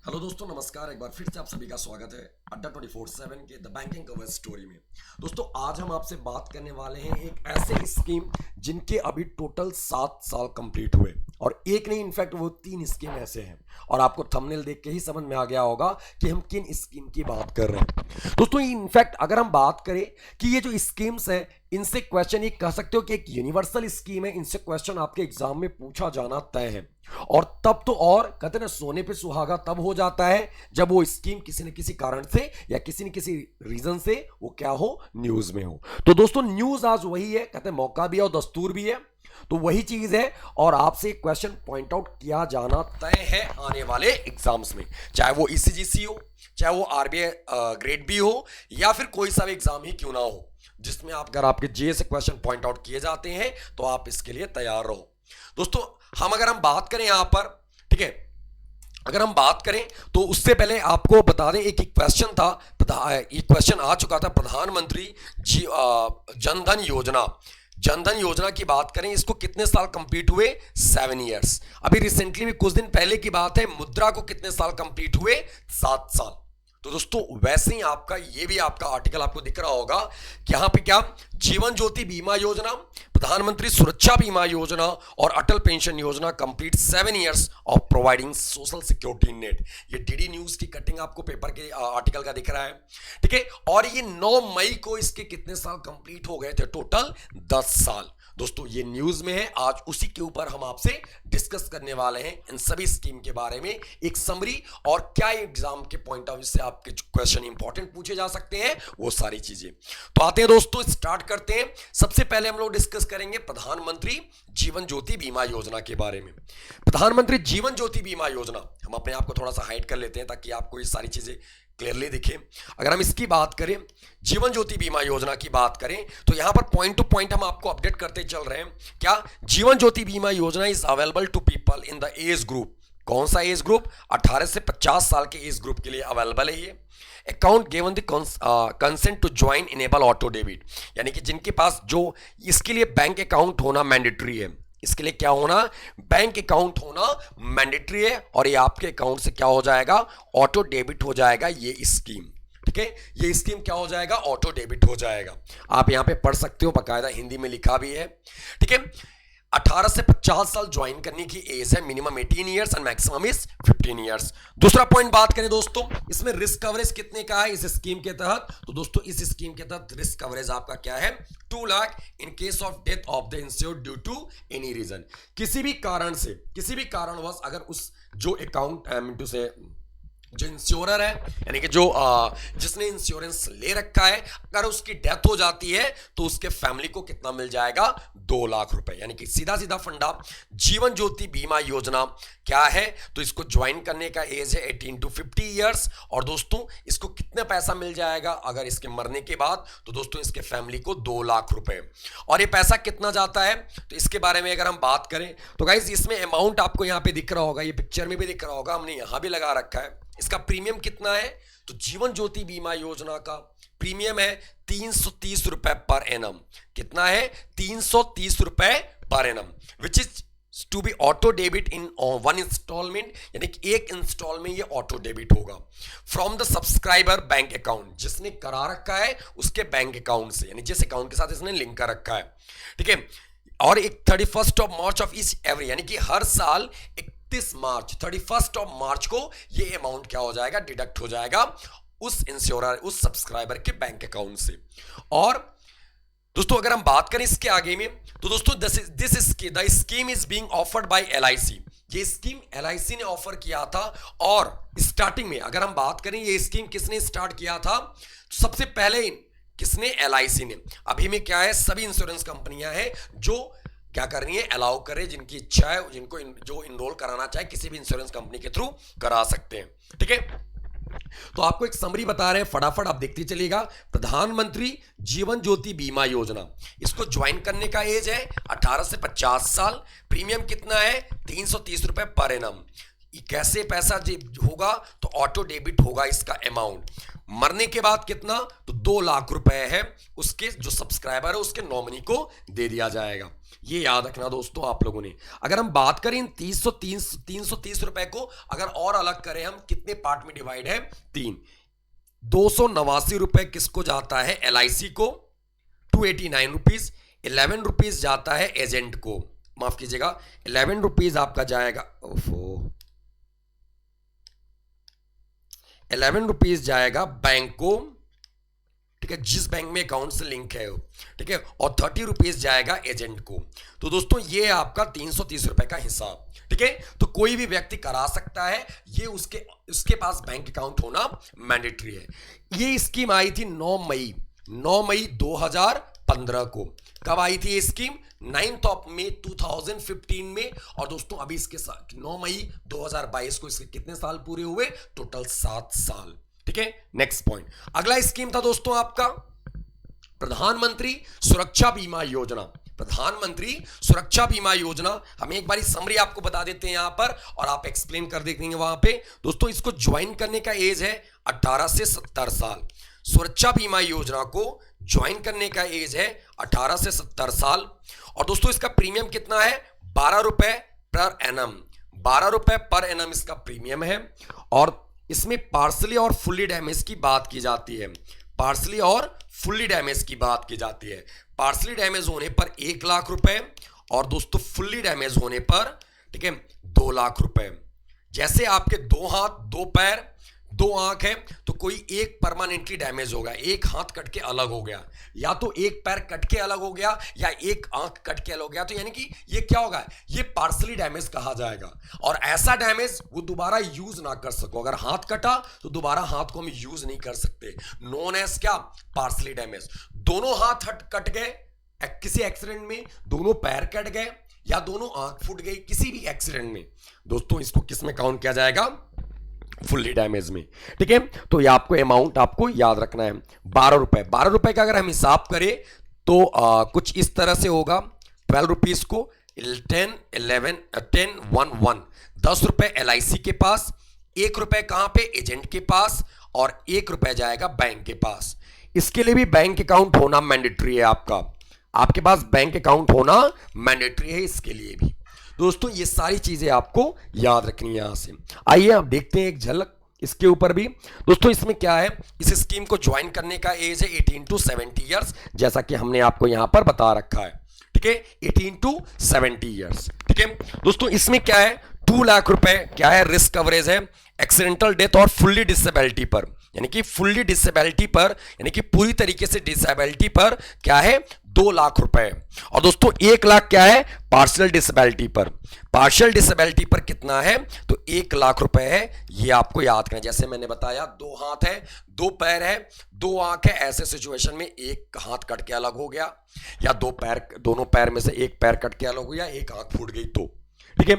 Hello दोस्तों, नमस्कार। एक बार फिर से आप सभी का स्वागत है अड्डा 24/7 के द बैंकिंग कवर स्टोरी में। दोस्तों, आज हम आपसे बात करने वाले हैं एक ऐसे स्कीम जिनके अभी टोटल 7 साल कंप्लीट हुए और एक नहीं, इनफैक्ट वो 3 स्कीम ऐसे हैं और आपको थंबनेल देख के ही समझ में आ गया होगा कि हम किन स्कीम की बात कर रहे हैं। दोस्तों, इनफैक्ट अगर हम बात करें कि ये जो स्कीम्स है, इनसे क्वेश्चन ये कह सकते हो कि एक यूनिवर्सल स्कीम है। इनसे क्वेश्चन आपके एग्जाम में पूछा जाना तय है और तब तो और कहते हैं ना, सोने पे सुहागा तब हो जाता है जब वो स्कीम किसी न किसी कारण से या किसी न किसी रीजन से वो क्या हो, न्यूज में हो। तो दोस्तों, न्यूज आज वही है, कहते हैं मौका भी है और दस्तूर भी है, तो वही चीज है और आपसे क्वेश्चन पॉइंट आउट किया जाना तय है आने वाले एग्जाम्स में, चाहे वो ईसीजीसी हो, चाहे वो आरबीआई ग्रेड बी हो, या फिर कोई सा भी एग्जाम ही क्यों ना हो, जिसमें आप अगर आपके जे से क्वेश्चन पॉइंट आउट किए जाते हैं तो आप इसके लिए तैयार रहो। दोस्तों, अगर हम बात करें यहां पर, ठीक है, अगर हम बात करें तो उससे पहले आपको बता दें, एक क्वेश्चन था, एक क्वेश्चन आ चुका था, प्रधानमंत्री जनधन योजना की बात करें, इसको कितने साल कंप्लीट हुए? 7 इयर्स। अभी रिसेंटली में कुछ दिन पहले की बात है, मुद्रा को कितने साल कंप्लीट हुए? 7 साल। तो दोस्तों, वैसे ही आपका ये भी आपका आर्टिकल आपको दिख रहा होगा कि यहां पे क्या, जीवन ज्योति बीमा योजना, प्रधानमंत्री सुरक्षा बीमा योजना और अटल पेंशन योजना complete 7 years of providing social security net. ये डीडी न्यूज की कटिंग आपको पेपर के आर्टिकल का दिख रहा है, ठीक है। और ये 9 मई को इसके कितने साल कंप्लीट हो गए थे? टोटल 10 साल। दोस्तों, ये न्यूज में है, आज उसी के ऊपर हम आपसे डिस्कस करने वाले हैं, इन सभी स्कीम के बारे में एक समरी, और क्या एग्जाम के पॉइंट ऑफ व्यू से आपके क्वेश्चन इंपॉर्टेंट पूछे जा सकते हैं, वो सारी चीजें। तो आते हैं दोस्तों, स्टार्ट करते हैं। सबसे पहले हम लोग डिस्कस करेंगे प्रधानमंत्री जीवन ज्योति बीमा योजना के बारे में। प्रधानमंत्री जीवन ज्योति बीमा योजना, हम अपने आप को थोड़ा सा हाइड कर लेते हैं ताकि आपको ये सारी चीजें क्लियरली दिखे। अगर हम इसकी बात करें, जीवन ज्योति बीमा योजना की बात करें, तो यहां पर पॉइंट टू पॉइंट हम आपको अपडेट करते चल रहे हैं। क्या? जीवन Jyoti Bima Yojana is available to people in the age group. कौन सा एज ग्रुप? 18 से 50 साल के एज ग्रुप के लिए अवेलेबल है ये। Account given the consent to join enable auto debit, यानी कि जिनके पास जो इसके लिए बैंक अकाउंट होना मैंडेटरी है, इसके लिए क्या होना? बैंक अकाउंट होना मैंडेटरी है, और ये आपके अकाउंट से क्या हो जाएगा? ऑटो डेबिट हो जाएगा ये स्कीम, ठीक है। ये स्कीम क्या हो जाएगा? ऑटो डेबिट हो जाएगा। आप यहां पे पढ़ सकते हो, बकायदा हिंदी में लिखा भी है, ठीक है। 18 से 50 साल ज्वाइन करने की एज है, minimum 18 years and maximum is 15 years. दूसरा पॉइंट बात करें दोस्तों, इसमें रिस्क कवरेज कितने का है इस स्कीम के तहत? तो दोस्तों, इस स्कीम के तहत रिस्क कवरेज आपका क्या है? 2 lakh in case of death of the insured due to any reason. किसी भी कारण से, किसी भी कारणवश अगर उस जो अकाउंट से जो इंश्योरर है, यानी कि जो जिसने इंश्योरेंस ले रखा है, अगर उसकी डेथ हो जाती है तो उसके फैमिली को कितना मिल जाएगा? 2 लाख रुपए। यानी कि सीधा सीधा फंडा, जीवन ज्योति बीमा योजना क्या है? तो इसको ज्वाइन करने का एज है 18 to 50 इयर्स। और दोस्तों, इसको कितना पैसा मिल जाएगा अगर इसके मरने के बाद? तो दोस्तों, इसके फैमिली को 2 लाख रुपए। और ये पैसा कितना जाता है, तो इसके बारे में अगर हम बात करें तो गाइस, इसमें अमाउंट आपको यहाँ पे दिख रहा होगा, ये पिक्चर में भी दिख रहा होगा, हमने यहां भी लगा रखा है। इसका प्रीमियम कितना है? तो जीवन ज्योति बीमा योजना का प्रीमियम है 330 रुपए पर एनम। कितना है? 330 रुपए per annum, which is to be auto debit in 1 installment, यानी कि एक इंस्टॉल में ये ऑटो डेबिट होगा from the subscriber bank account, जिसने करा रखा है उसके बैंक अकाउंट से, यानी जिस अकाउंट के साथ इसने लिंक कर रखा है, ठीक है। और एक 31 मार्च ऑफ ईच एवरी, यानी कि हर साल 31 मार्च को ये अमाउंट क्या हो जाएगा? डिडक्ट हो जाएगा उस इंश्योरर, उस सब्सक्राइबर के बैंक अकाउंट से। और दोस्तों, अगर हम बात करें इसके आगे में, तो दोस्तों the scheme is being offered by LIC. ये स्कीम एलआईसी ने ऑफर किया था। और स्टार्टिंग में अगर हम बात करें, ये स्कीम किसने स्टार्ट किया था? तो सबसे पहले किसने? एलआईसी ने। अभी में क्या है, सभी इंश्योरेंस कंपनियां हैं जो क्या कर रही है? अलाउ कर रहे हैं, जिनकी इच्छा है, जिनको जो इनरोल कराना चाहे किसी भी इंश्योरेंस कंपनी के थ्रू करा सकते हैं, ठीक है। तो आपको एक समरी बता रहे हैं, फटाफट आप देखते चलिएगा। प्रधानमंत्री जीवन ज्योति बीमा योजना, इसको ज्वाइन करने का एज है 18 से 50 साल। प्रीमियम कितना है? 330 रुपए पर एनम। कैसे पैसा होगा? तो ऑटो डेबिट होगा इसका अमाउंट। मरने के बाद कितना, तो 2 लाख रुपए है उसके जो सब्सक्राइबर है उसके नॉमिनी को दे दिया जाएगा। ये याद रखना दोस्तों आप लोगों ने। अगर हम बात करें 330 रुपए को अगर और अलग करें हम, कितने पार्ट में डिवाइड है, 3। 289 रुपए किसको जाता है, LIC को, 289 रुपीज, 11 रुपीज जाता है एजेंट को, माफ कीजिएगा 11 रुपीज आपका जाएगा, 11 रुपीज जाएगा बैंक को, ठीक है, जिस बैंक में अकाउंट से लिंक है, ठीक है, और 30 रुपीज जाएगा एजेंट को। तो दोस्तों ये आपका 330 रुपए का हिसाब, ठीक है। तो कोई भी व्यक्ति करा सकता है, ये उसके पास बैंक अकाउंट होना मैंडेटरी है। ये स्कीम आई थी 9 मई 2015 को। कब आई थी ये स्कीम, 9 मई 2015 में। और दोस्तों अभी इसके साथ 9 मई 2022 को इसके कितने साल पूरे हुए, टोटल 7 साल, ठीक है। नेक्स्ट पॉइंट, अगला स्कीम था दोस्तों आपका प्रधानमंत्री सुरक्षा बीमा योजना। प्रधानमंत्री सुरक्षा बीमा योजना, हम एक बारी समरी आपको बता देते हैं यहां पर और आप एक्सप्लेन कर देंगे वहां पे। दोस्तों इसको ज्वाइन करने का एज है 18 से 70 साल। सुरक्षा बीमा योजना को ज्वाइन करने का एज है 18 से 70 साल। और दोस्तों इसका प्रीमियम कितना है, 12 रुपए पर एनम, 12 रुपए पर एनम इसका प्रीमियम है। और इसमें पार्सली और फुल्ली डैमेज की बात की जाती है, पार्सली और फुल्ली डैमेज की बात की जाती है। पार्सली डैमेज होने पर 1 लाख रुपए और दोस्तों फुल्ली डैमेज होने पर, ठीक है, 2 लाख रुपए। जैसे आपके 2 हाथ 2 पैर 2 आंख है, तो कोई एक परमानेंटली डैमेज होगा, एक हाथ कट के अलग हो गया, या तो एक पैर कट के अलग हो गया या एक आंख कट के अलग हो गया, तो यानी कि ये क्या होगा, ये पार्सली डैमेज कहा जाएगा। और ऐसा डैमेज वो दोबारा यूज ना कर सको, अगर हाथ कटा तो दोबारा हाथ को हम यूज नहीं कर सकते, नोन एज क्या, पार्सली डैमेज। दोनों हाथ कट गए किसी एक्सीडेंट में, दोनों पैर कट गए या दोनों आंख फूट गई किसी भी एक्सीडेंट में, दोस्तों इसको किस में काउंट किया जाएगा, फुल्ली डैमेज में, ठीक है। तो ये आपको अमाउंट आपको याद रखना है, 12 रुपए। 12 रुपए का अगर हम हिसाब करें तो कुछ इस तरह से होगा, 12 रुपीज को 10 11 10 1 1, 10 रुपए LIC के पास, 1 रुपए कहां पे, एजेंट के पास, और 1 रुपए जाएगा बैंक के पास। इसके लिए भी बैंक अकाउंट होना मैंडेटरी है, आपके पास बैंक अकाउंट होना मैंडेटरी है इसके लिए भी। दोस्तों ये सारी चीजें आपको याद रखनी है यहां से। आइए आप देखते हैं एक झलक इसके ऊपर भी। दोस्तों इसमें क्या है, इस स्कीम को ज्वाइन करने का एज है 18 to 70 ईयर्स, जैसा कि हमने आपको यहां पर बता रखा है, ठीक है, 18 to 70 ईयर्स, ठीक है। दोस्तों इसमें क्या है, 2 लाख रुपए क्या है, रिस्क कवरेज है एक्सीडेंटल डेथ और फुल्ली डिसेबिलिटी पर, यानी कि फुल्ली डिसेबिलिटी पर, यानी कि पूरी तरीके से डिसेबिलिटी पर क्या है, 2 लाख रुपए। और दोस्तों 1 लाख क्या है, पार्शियल डिसेबिलिटी पर। पार्शियल डिसेबिलिटी पर कितना है, तो 1 लाख रुपए है, ये आपको याद करना। जैसे मैंने बताया 2 हाथ है 2 पैर है 2 आंख है, ऐसे सिचुएशन में एक हाथ कट के अलग हो गया या दोनों पैर में से एक पैर कट के अलग हो गया, एक आंख फूट गई, तो ठीक है।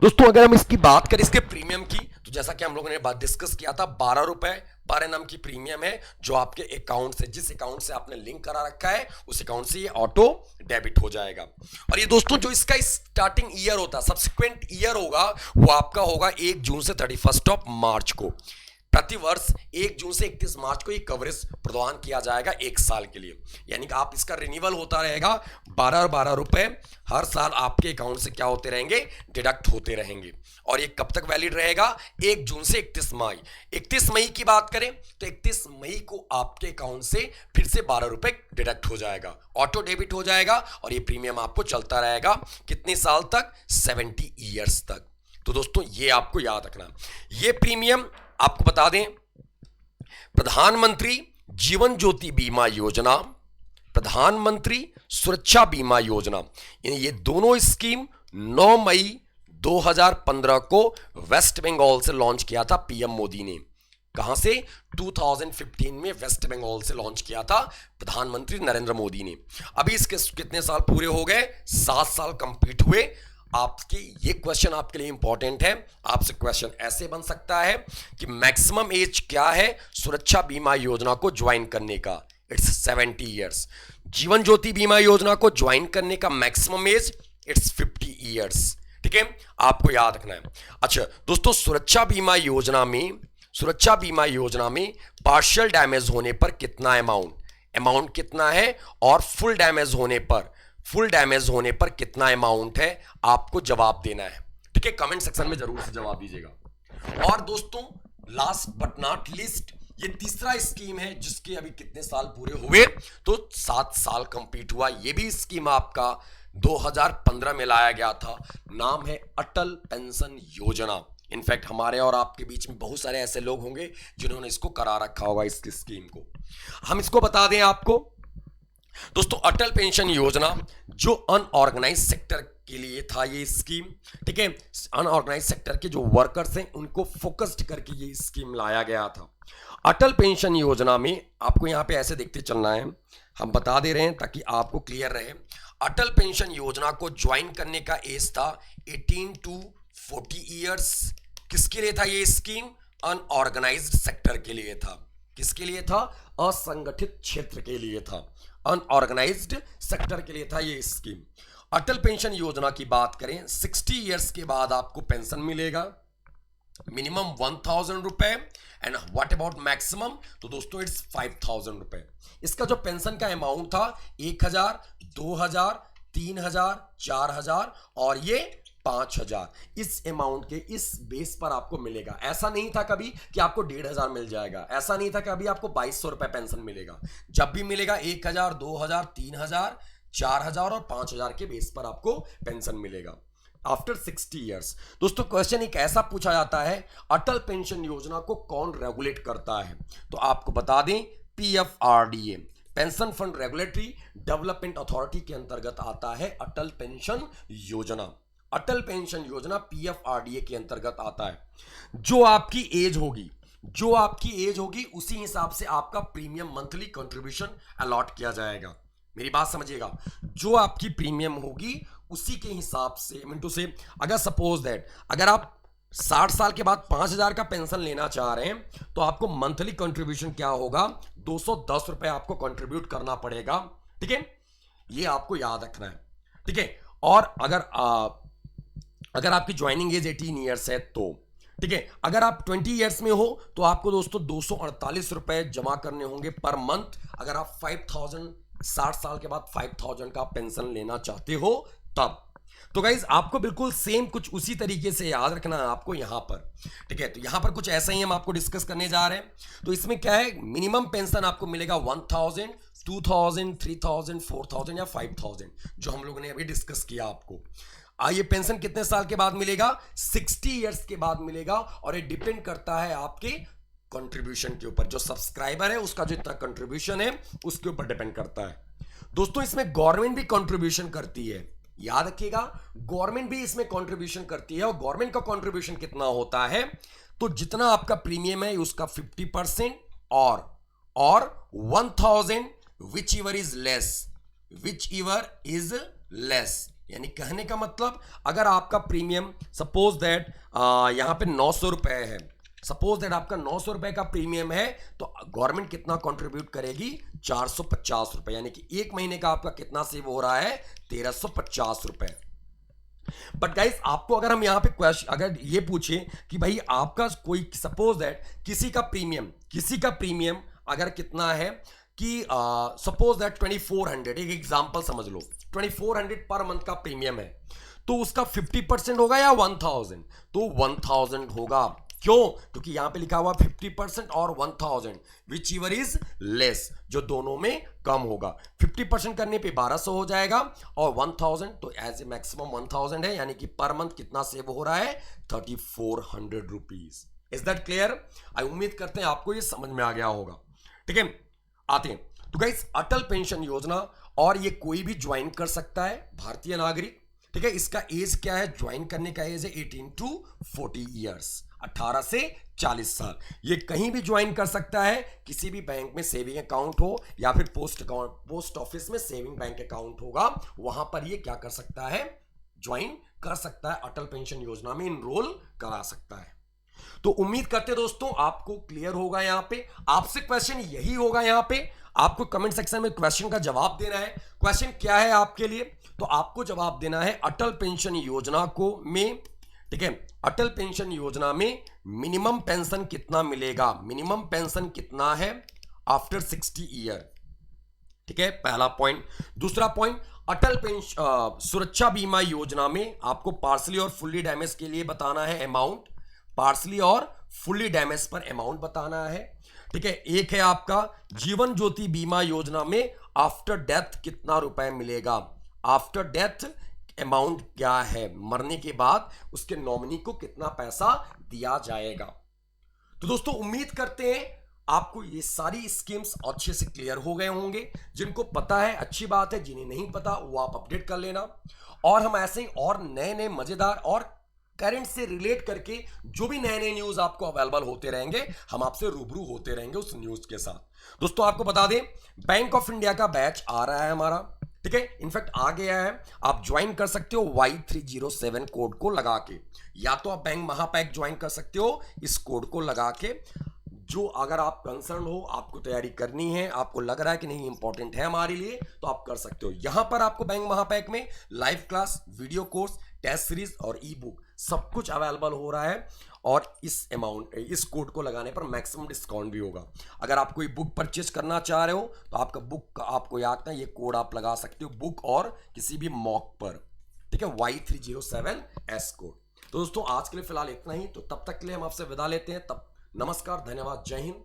दोस्तों अगर हम इसकी बात करें इसके प्रीमियम की, तो जैसा कि हम लोगों ने बात डिस्कस किया था, 12 रुपए पर एनम की प्रीमियम है, जो आपके अकाउंट से, जिस अकाउंट से आपने लिंक करा रखा है उस अकाउंट से ये ऑटो डेबिट हो जाएगा। और ये दोस्तों जो इसका स्टार्टिंग ईयर होता है, सब्सिक्वेंट ईयर होगा, वो आपका होगा 1 जून से 31 मार्च को। प्रति वर्ष 1 जून से 31 मार्च को ये कवरेज प्रदान किया जाएगा 1 साल के लिए, यानी कि आप इसका रिन्यूअल होता रहेगा, 12 रुपए हर साल आपके अकाउंट से क्या होते रहेंगे, डिडक्ट होते रहेंगे। और ये कब तक वैलिड रहेगा, 1 जून से 31 मई। 31 मई की बात करें तो 31 मई को आपके अकाउंट से फिर से 12 रुपए डिडक्ट हो जाएगा, ऑटो डेबिट हो जाएगा, और ये प्रीमियम आपको चलता रहेगा कितने साल तक, 70 ईयर्स तक। तो दोस्तों ये आपको याद रखना। ये प्रीमियम आपको बता दें, प्रधानमंत्री जीवन ज्योति बीमा योजना, प्रधानमंत्री सुरक्षा बीमा योजना, ये दोनों स्कीम 9 मई 2015 को वेस्ट बंगाल से लॉन्च किया था पीएम मोदी ने। कहां से, 2015 में वेस्ट बंगाल से लॉन्च किया था प्रधानमंत्री नरेंद्र मोदी ने। अभी इसके कितने साल पूरे हो गए, 7 साल कंप्लीट हुए। आपके ये क्वेश्चन आपके लिए इंपॉर्टेंट है, आपसे क्वेश्चन ऐसे बन सकता है कि मैक्सिमम एज क्या है सुरक्षा बीमा योजना को ज्वाइन करने का, इट्स 70 ईयर्स। जीवन ज्योति बीमा योजना को ज्वाइन करने का मैक्सिमम एज इट्स 50 ईयर्स, ठीक है, आपको याद रखना है। अच्छा दोस्तों, सुरक्षा बीमा योजना में सुरक्षा बीमा योजना में पार्शियल डैमेज होने पर कितना अमाउंट कितना है, और फुल डैमेज होने पर कितना अमाउंट है, आपको जवाब देना है। ठीक है, कमेंट सेक्शन में जरूर से जवाब दीजिएगा। और दोस्तों लास्ट बट नॉट लीस्ट, ये तीसरा स्कीम है जिसके अभी कितने साल पूरे हुए, तो 7 साल कंप्लीट हुआ। ये भी स्कीम आपका 2015 में लाया गया था। नाम है अटल पेंशन योजना। इनफैक्ट हमारे और आपके बीच में बहुत सारे ऐसे लोग होंगे जिन्होंने इसको करा रखा होगा, इस स्कीम को। हम इसको बता दें आपको दोस्तों, अटल पेंशन योजना जो अनऑर्गेनाइज सेक्टर के लिए था ये स्कीम। ठीक है, अनऑर्गेनाइज सेक्टर के जो वर्कर्स हैं उनको फोकस्ड करके ये स्कीम लाया गया था। अटल पेंशन योजना में आपको यहां पे ऐसे देखते चलना है, हम बता दे रहे हैं ताकि आपको क्लियर रहे। अटल पेंशन योजना को ज्वाइन करने का एज था 18 to 40 ईयर्स। किसके लिए था ये स्कीम? अनऑर्गेनाइज्ड सेक्टर के लिए था। किसके लिए था? असंगठित क्षेत्र के लिए था, अनऑर्गेनाइज्ड सेक्टर के लिए था ये स्कीम। अटल पेंशन योजना की बात करें, 60 ईयर्स के बाद आपको पेंशन मिलेगा, मिनिमम 1000 रुपए, एंड व्हाट अबाउट मैक्सिमम, तो दोस्तों इट्स 5000 रुपए। इसका जो पेंशन का अमाउंट था 1000, 2000, 3000, 4000 और ये 5000, इस अमाउंट के इस बेस पर आपको मिलेगा। ऐसा नहीं था कभी कि आपको 1500 मिल जाएगा, ऐसा नहीं था कभी आपको 2200 रुपए पेंशन मिलेगा। जब भी मिलेगा 1000, 2000, 3000, 4000 और 5000 के बेस पर आपको पेंशन मिलेगा आफ्टर 60 ईयर्स। दोस्तों क्वेश्चन एक ऐसा पूछा जाता है, अटल पेंशन योजना को कौन रेगुलेट करता है? तो आपको बता दें PFRDA, pension fund regulatory development authority के अंतर्गत आता है अटल पेंशन योजना। अटल पेंशन योजना PFRDA के अंतर्गत आता है। जो आपकी एज होगी उसी हिसाब से आपका प्रीमियम मंथली कंट्रीब्यूशन अलॉट किया जाएगा। मेरी बात समझिएगा, जो आपकी प्रीमियम होगी उसी के हिसाब से, मिनटू से, अगर सपोज दैट अगर आप 60 साल के बाद 5000 का पेंशन लेना चाह रहे हैं तो आपको मंथली कंट्रीब्यूशन क्या होगा? 210 रुपए आपको कंट्रीब्यूट करना पड़ेगा। ठीक है, ये आपको याद रखना है। ठीक है, और अगर आपकी ज्वाइनिंग एज 18 ईयर्स है तो ठीक है, अगर आप 20 ईयर्स में हो तो आपको दोस्तों 248 रुपए जमा करने होंगे पर मंथ, अगर आप 5000 60 साल के बाद 5000 का पेंशन लेना चाहते हो तब। तो गाइज आपको बिल्कुल सेम कुछ उसी तरीके से याद रखना है आपको यहां पर। ठीक है, तो यहां पर कुछ ऐसा ही हम आपको डिस्कस करने जा रहे हैं। तो इसमें क्या है, मिनिमम पेंशन आपको मिलेगा 1000, 2000, 3000, 4000 या 5000, जो हम लोगों ने अभी डिस्कस किया आपको। ये पेंशन कितने साल के बाद मिलेगा? 60 ईयर्स के बाद मिलेगा, और ये डिपेंड करता है आपके कंट्रीब्यूशन के ऊपर। जो सब्सक्राइबर है उसका जो इतना कंट्रीब्यूशन है उसके ऊपर डिपेंड करता है। दोस्तों इसमें गवर्नमेंट भी कंट्रीब्यूशन करती है, याद रखिएगा, गवर्नमेंट भी इसमें कंट्रीब्यूशन करती है। और गवर्नमेंट का कंट्रीब्यूशन कितना होता है? तो जितना आपका प्रीमियम है उसका 50% और 1000 विच एवर इज लेस, यानी कहने का मतलब अगर आपका प्रीमियम सपोज दैट यहां पे 900 रुपए है, सपोज दैट आपका 900 रुपए का प्रीमियम है, तो गवर्नमेंट कितना कंट्रीब्यूट करेगी? 450 रुपए, यानी कि एक महीने का आपका कितना सेव हो रहा है? 1350 रुपए। बट गाइस आपको अगर हम यहां पे क्वेश्चन अगर ये पूछे कि भाई आपका कोई सपोज दैट किसी का प्रीमियम अगर कितना है कि सपोज दैट 2400, एक एग्जांपल समझ लो, 2400 पर मंथ का प्रीमियम है, तो उसका 50% होगा या 1000? तो 1000 होगा। क्यों? क्योंकि यहां पे लिखा हुआ 50% और 1000 विच एवर इज लेस, जो दोनों में कम होगा। 50% करने पे 1200 हो जाएगा, और 1000 तो एज ए मैक्सिमम 1000 है, यानी कि पर मंथ कितना सेव हो रहा है? 3400 rupees. Is that clear? I उम्मीद करते हैं आपको ये समझ में आ गया होगा। ठीक है, आते हैं तो गाइस अटल पेंशन योजना, और ये कोई भी ज्वाइन कर सकता है, भारतीय नागरिक। ठीक है, इसका एज क्या है? ज्वाइन करने का एज है 18 to 40 ईयर्स, 18 से 40 साल। ये कहीं भी ज्वाइन कर सकता है, किसी भी बैंक में सेविंग अकाउंट हो या फिर पोस्ट ऑफिस में सेविंग बैंक अकाउंट होगा, वहां पर ये क्या कर सकता है? ज्वाइन कर सकता है, अटल पेंशन योजना में इनरोल करा सकता है। तो उम्मीद करते दोस्तों आपको क्लियर होगा। यहां पे आपसे क्वेश्चन यही होगा, यहां पे आपको कमेंट सेक्शन में क्वेश्चन का जवाब देना है। क्वेश्चन क्या है आपके लिए? तो आपको जवाब देना है अटल पेंशन योजना को में ठीक है। अटल पेंशन योजना में मिनिमम पेंशन कितना मिलेगा, मिनिमम पेंशन कितना है आफ्टर 60 ईयर, ठीक है, पहला पॉइंट। दूसरा पॉइंट, अटल पेंशन सुरक्षा बीमा योजना में आपको पार्सली और फुल्ली डैमेज के लिए बताना है अमाउंट, पार्सली और फुल्ली डैमेज पर अमाउंट बताना है, ठीक है। एक है आपका जीवन ज्योति बीमा योजना में आफ्टर डेथ कितना रुपए मिलेगा, आफ्टर डेथ अमाउंट क्या है, मरने के बाद उसके नॉमिनी को कितना पैसा दिया जाएगा। तो दोस्तों उम्मीद करते हैं आपको ये सारी स्कीम्स अच्छे से क्लियर हो गए होंगे। जिनको पता है अच्छी बात है, जिन्हें नहीं पता वो आप अपडेट कर लेना। और हम ऐसे ही और नए नए मजेदार और करंट से रिलेट करके जो भी नए नए न्यूज आपको अवेलेबल होते रहेंगे, हम आपसे रूबरू होते रहेंगे उस न्यूज के साथ। दोस्तों आपको बता दें, बैंक ऑफ इंडिया का बैच आ रहा है हमारा, ठीक है, इनफैक्ट आ गया है। आप ज्वाइन कर सकते हो Y307 कोड को लगा के, या तो आप बैंक महापैक ज्वाइन कर सकते हो इस कोड को लगा के। जो अगर आप कंसर्न हो, आपको तैयारी करनी है, आपको लग रहा है कि नहीं इंपॉर्टेंट है हमारे लिए, तो आप कर सकते हो। यहां पर आपको बैंक महापैक में live class, video course, test series और ई बुक सब कुछ अवेलेबल हो रहा है। और इस कोड को लगाने पर मैक्सिमम डिस्काउंट भी होगा। अगर आप कोई बुक परचेज करना चाह रहे हो तो आपका बुक का आपको याद है, ये कोड आप लगा सकते हो बुक और किसी भी मॉक पर, ठीक है, Y307S कोड। तो दोस्तों आज के लिए फिलहाल इतना ही, तो तब तक के लिए हम आपसे विदा लेते हैं। तब नमस्कार, धन्यवाद, जय हिंद,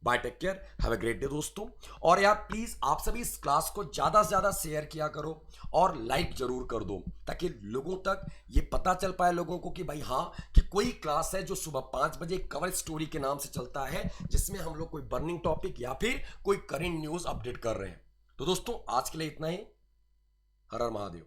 bye, take care, have a great day दोस्तों। और यार प्लीज आप सभी इस क्लास को ज्यादा से ज्यादा शेयर किया करो और लाइक जरूर कर दो, ताकि लोगों तक ये पता चल पाए लोगों को कि भाई हाँ, कि कोई क्लास है जो सुबह 5 बजे कवर स्टोरी के नाम से चलता है, जिसमें हम लोग कोई बर्निंग टॉपिक या फिर कोई करंट न्यूज अपडेट कर रहे हैं। तो दोस्तों आज के लिए इतना ही। हर हर महादेव।